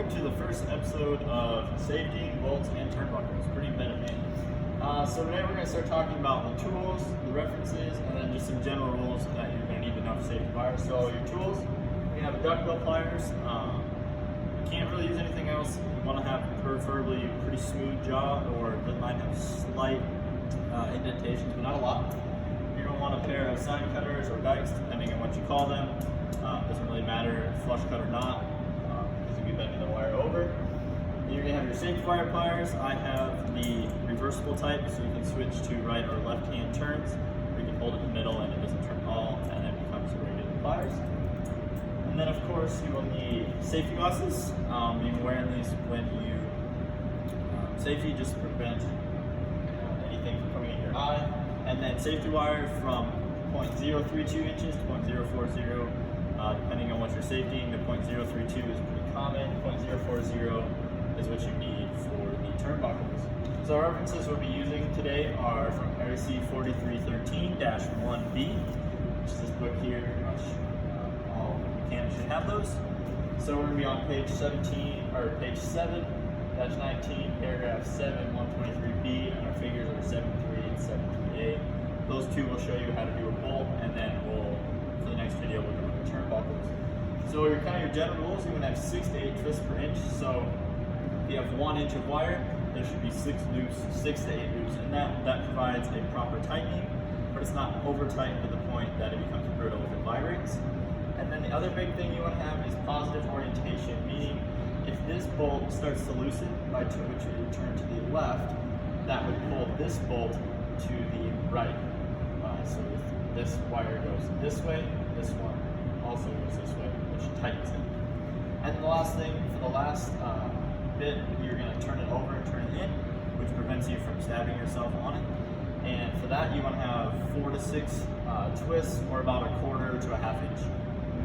welcome to the first episode of safety, bolts, and turnbuckles. Pretty meta name. So today we're going to start talking about the tools, the references, and then just some general rules that you're going to need to know for safety wire. So your tools, we have duckbill pliers. You can't really use anything else. You want to have preferably a pretty smooth jaw, or that might have slight indentations, but not a lot. You're going to want a pair of sign cutters or dikes, depending on what you call them. Doesn't really matter if flush cut or not, because you'll be bending the wire over. You're going to have your safety wire pliers. I have the reversible type, so you can switch to right or left hand turns. Or you can hold it in the middle and it doesn't turn at all, and it becomes regular pliers. And then of course you will need safety glasses. You're wearing these when you safety, just to prevent anything from coming in your eye. And then safety wire from 0.032 inches to 0.040. Depending on what you're safetying, the 0.032 is pretty common. 0.040 is what you need for the turnbuckles. So our references we'll be using today are from RC 4313-1B, which is this book here. Pretty much all mechanics should have those. So we're going to be on page 17, or page 7-19, paragraph 7, 123B, and our figures are 73 and 73A. Those two will show you how to do a bolt, and then for the next video, we'll go over turnbuckles. So your general rules, you're going to have 6 to 8 twists per inch. So if you have 1 inch of wire, there should be 6 to 8 loops, and that provides a proper tightening, but it's not over tightened to the point that it becomes brittle if it vibrates. And then the other big thing you want to have is positive orientation, meaning if this bolt starts to loosen by which you turn to the left, that would pull this bolt to the right. So if this wire goes this way, this one also goes this way, which tightens it. And the last thing, for the last bit, you're going to turn it over and turn it in, which prevents you from stabbing yourself on it. And for that, you want to have 4 to 6 twists, or about 1/4 to 1/2 inch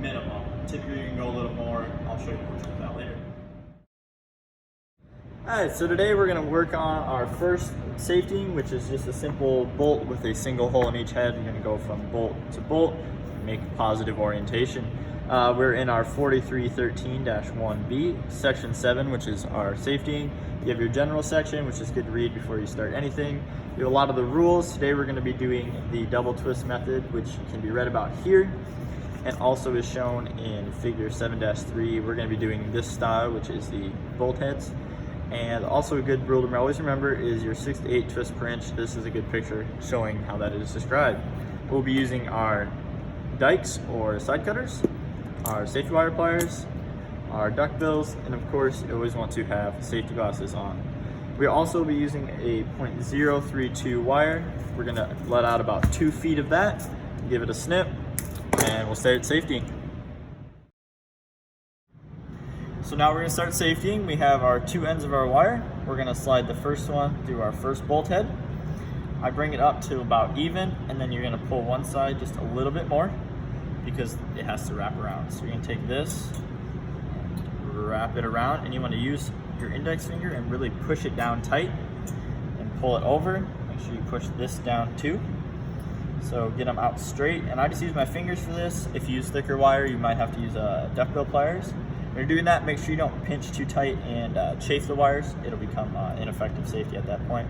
minimum. Typically, you can go a little more. I'll show you more of that later. Alright, so today we're going to work on our first safetying, which is just a simple bolt with a single hole in each head. You're going to go from bolt to bolt, make positive orientation. We're in our 4313-1B, section 7, which is our safetying. You have your general section, which is good to read before you start anything. You have a lot of the rules. Today we're going to be doing the double twist method, which can be read about here, and also is shown in figure 7-3. We're going to be doing this style, which is the bolt heads. And also a good rule to always remember is your 6 to 8 twists per inch. This is a good picture showing how that is described. We'll be using our dikes or side cutters, our safety wire pliers, our duckbills, and of course you always want to have safety glasses on. We'll also be using a 0.032 wire. We're going to let out about 2 feet of that, give it a snip, and we'll start safetying. So now we're going to start safetying. We have our 2 ends of our wire. We're going to slide the first one through our first bolt head. I bring it up to about even, and then you're going to pull one side just a little bit more because it has to wrap around. So you're going to take this, wrap it around, and you want to use your index finger and really push it down tight and pull it over. Make sure you push this down too. So get them out straight, and I just use my fingers for this. If you use thicker wire, you might have to use duckbill pliers. When you're doing that, make sure you don't pinch too tight and chafe the wires. It'll become ineffective safety at that point.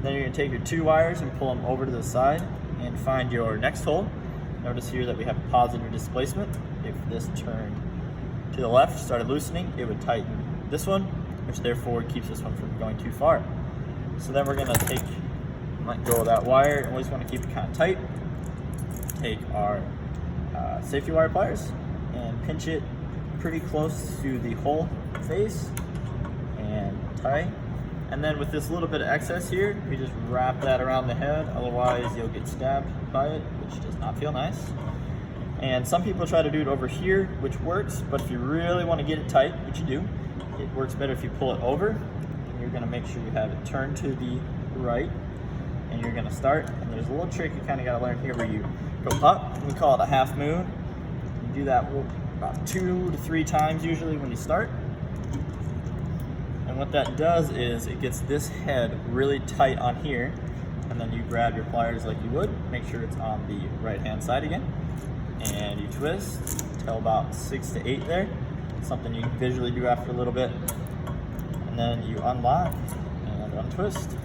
Then you're going to take your 2 wires and pull them over to the side and find your next hole. Notice here that we have positive displacement. If this turned to the left, started loosening, it would tighten this one, which therefore keeps this one from going too far. So then we're going to let go of that wire, and always want to keep it kind of tight. Take our safety wire pliers and pinch it pretty close to the hole face and tie. And then with this little bit of excess here, we just wrap that around the head, otherwise you'll get stabbed by it, which does not feel nice. And some people try to do it over here, which works, but if you really want to get it tight, which you do, it works better if you pull it over. And you're going to make sure you have it turned to the right, and you're going to start. And there's a little trick you kind of got to learn here where you go up, we call it a half moon. You do that about 2 to 3 times usually when you start. And what that does is it gets this head really tight on here, and then you grab your pliers like you would, make sure it's on the right hand side again, and you twist till about 6 to 8 there. something you can visually do after a little bit. And then you unlock and untwist.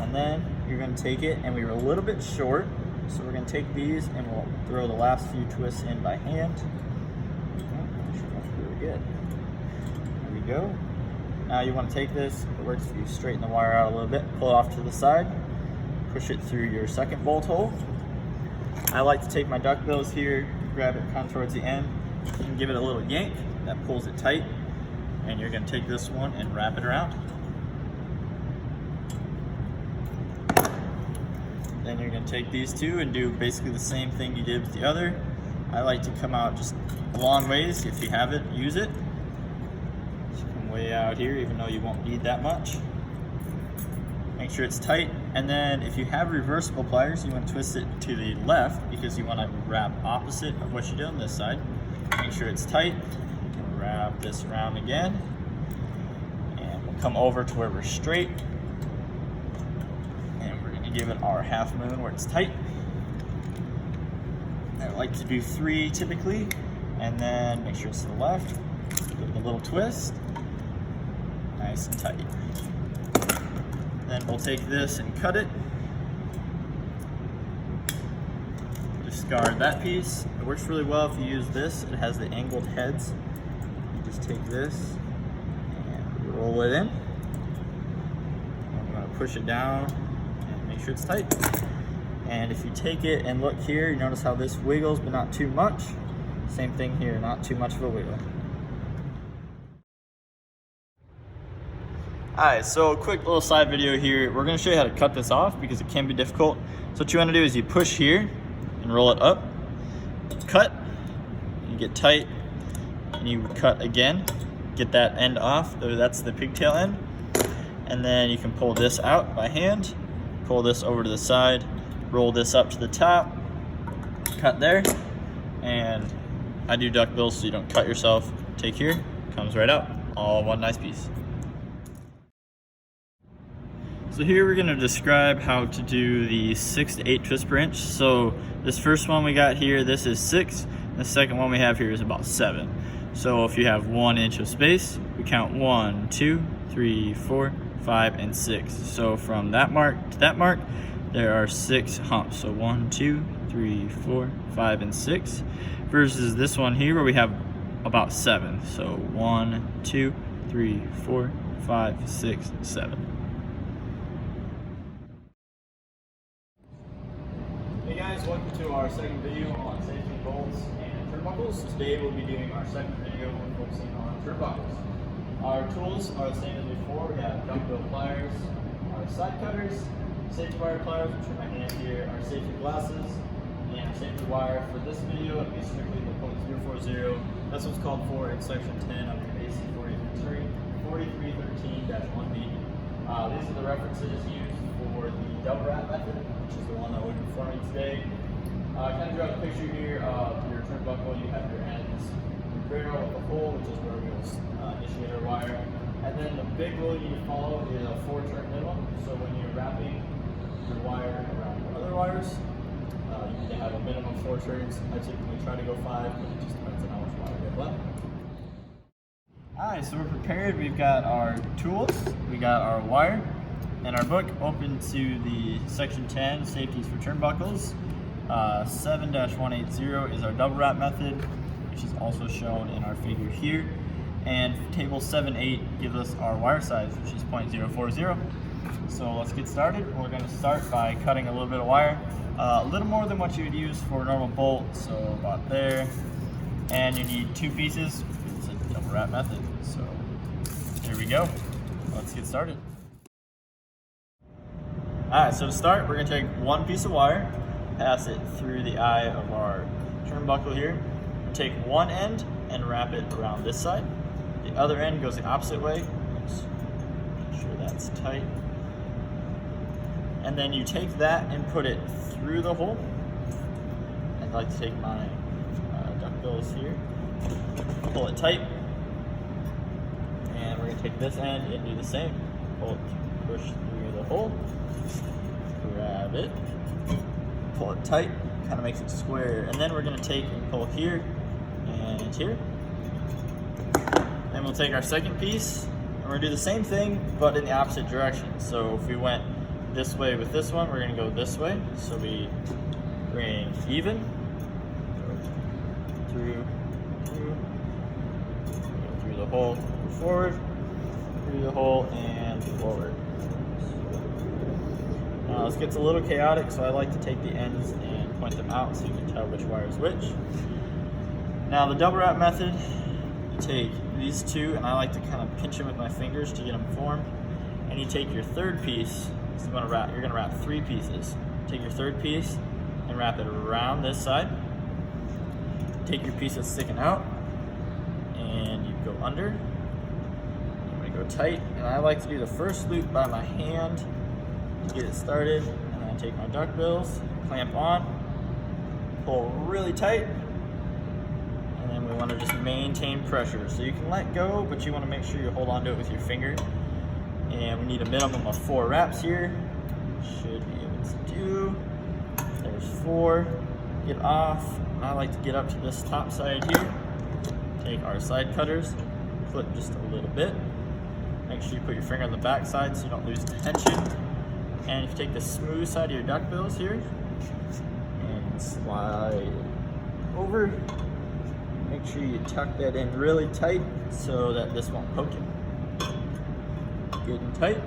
And then you're going to take it, and we were a little bit short, so we're going to take these and we'll throw the last few twists in by hand. That should look really good. There we go. Now you want to take this, if it works if you straighten the wire out a little bit, pull it off to the side, push it through your second bolt hole. I like to take my duckbills here, grab it kind of towards the end, and give it a little yank that pulls it tight. And you're going to take this one and wrap it around. Then you're going to take these two and do basically the same thing you did with the other. I like to come out just a long ways. If you have it, use it. So come way out here, even though you won't need that much. Make sure it's tight. And then if you have reversible pliers, you want to twist it to the left because you want to wrap opposite of what you did on this side. Make sure it's tight. Wrap this around again. And we'll come over to where we're straight. Give it our half moon where it's tight. I like to do 3 typically, and then make sure it's to the left. Give it a little twist, nice and tight. Then we'll take this and cut it. Discard that piece. It works really well if you use this. It has the angled heads. You just take this and roll it in. I'm going to push it down. Make sure it's tight. And if you take it and look here, you notice how this wiggles, but not too much. Same thing here, not too much of a wiggle. Alright, so a quick little side video here. We're going to show you how to cut this off because it can be difficult. So what you want to do is you push here and roll it up, cut, you get tight, and you cut again, get that end off. That's the pigtail end. And then you can pull this out by hand. Pull this over to the side, roll this up to the top, cut there, and I do duckbills so you don't cut yourself. Take here, comes right out, all one nice piece. So here we're going to describe how to do the 6 to 8 twists per inch. So this first one we got here, this is 6, the second one we have here is about 7. So if you have 1 inch of space, we count 1, 2, 3, 4, 5, and 6. So from that mark to that mark, there are 6 humps. So 1, 2, 3, 4, 5, and 6. Versus this one here where we have about 7. So 1, 2, 3, 4, 5, 6, 7. Hey guys, welcome to our second video on safety bolts and turnbuckles. Today we'll be doing our second video focusing on turnbuckles. Our tools are the same as before. We have duckbill pliers, our side cutters, safety wire pliers, which are in my hand here, our safety glasses, and our safety wire. For this video, it'll be strictly the point 040. That's what's called for in section 10 of your AC 4313-1B. These are the references used for the double wrap method, which is the one that we'll be performing today. Kind of draw a picture here of your turnbuckle. You have your ends, your barrel with the hole, which is where we will initiate our wire. And then the big rule you need to follow is a 4-turn minimum. So when you're wrapping your wire around your other wires, you need to have a minimum 4 turns. I typically try to go 5, but it just depends on how much wire you have left. Alright, so we're prepared. We've got our tools, we got our wire, and our book open to the section 10, safeties for turnbuckles. 7-180 is our double wrap method, which is also shown in our figure here. And table 7-8 gives us our wire size, which is 0.040. So let's get started. We're going to start by cutting a little bit of wire, a little more than what you would use for a normal bolt, so about there. And you need 2 pieces, because it's a double wrap method. So here we go. Let's get started. Alright, so to start, we're going to take 1 piece of wire, pass it through the eye of our turnbuckle here, take one end and wrap it around this side. The other end goes the opposite way. Let's make sure that's tight. And then you take that and put it through the hole. I'd like to take my duckbills here, pull it tight, and we're going to take this end and do the same. Pull it, push through the hole, grab it, pull it tight, kind of makes it square, and then we're going to take and pull here and here. Then we'll take our second piece, and we're gonna do the same thing, but in the opposite direction. So if we went this way with this one, we're gonna go this way. So we bring even, through, go through the hole, forward, through the hole, and forward. Now this gets a little chaotic, so I like to take the ends and point them out so you can tell which wire is which. Now the double wrap method, you take these two, and I like to kind of pinch them with my fingers to get them formed. And you take your third piece, so you're gonna wrap 3 pieces. Take your third piece and wrap it around this side. Take your piece that's sticking out, and you go under. I'm gonna go tight, and I like to do the first loop by my hand to get it started, and then I take my duck bills, clamp on, pull really tight, and then we want to just maintain pressure. So you can let go, but you want to make sure you hold on to it with your finger. And we need a minimum of 4 wraps here. Should be able to do. There's 4. Get off. I like to get up to this top side here. Take our side cutters, flip just a little bit. Make sure you put your finger on the back side so you don't lose tension. And if you take the smooth side of your duck bills here and slide over, make sure you tuck that in really tight so that this won't poke you. Good and tight.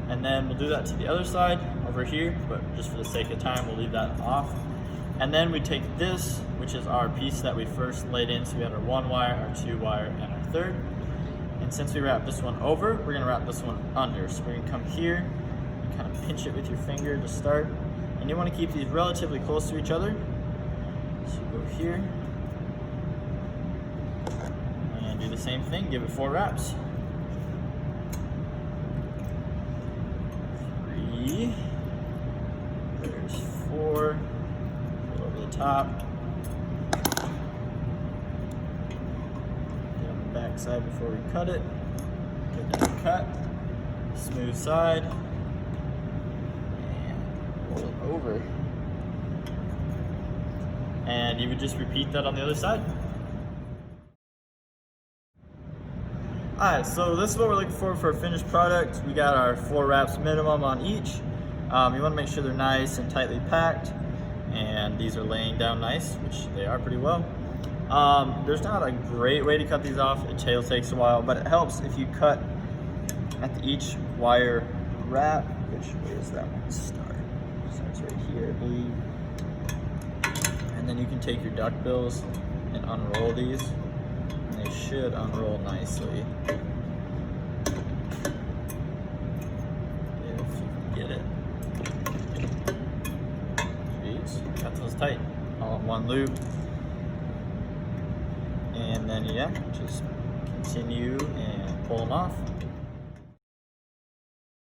And then we'll do that to the other side over here, but just for the sake of time, we'll leave that off. And then we take this, which is our piece that we first laid in. So we had our 1 wire, our 2 wire, and our third. And since we wrap this one over, we're gonna wrap this one under. So we're gonna come here, kind of pinch it with your finger to start. And you want to keep these relatively close to each other. So go here and do the same thing, give it 4 wraps. 3, there's 4, pull over the top. Get on the back side before we cut it. Get that cut, smooth side. Over, and you would just repeat that on the other side. Alright, so this is what we're looking for a finished product. We got our 4 wraps minimum on each. You want to make sure they're nice and tightly packed, and these are laying down nice, which they are pretty well. There's not a great way to cut these off. It takes a while, but it helps if you cut at each wire wrap. Which way is that one start? Starts right here, I believe. And then you can take your duck bills and unroll these, and they should unroll nicely. If you can get it. Jeez, got those tight. All in one loop. And then, yeah, just continue and pull them off.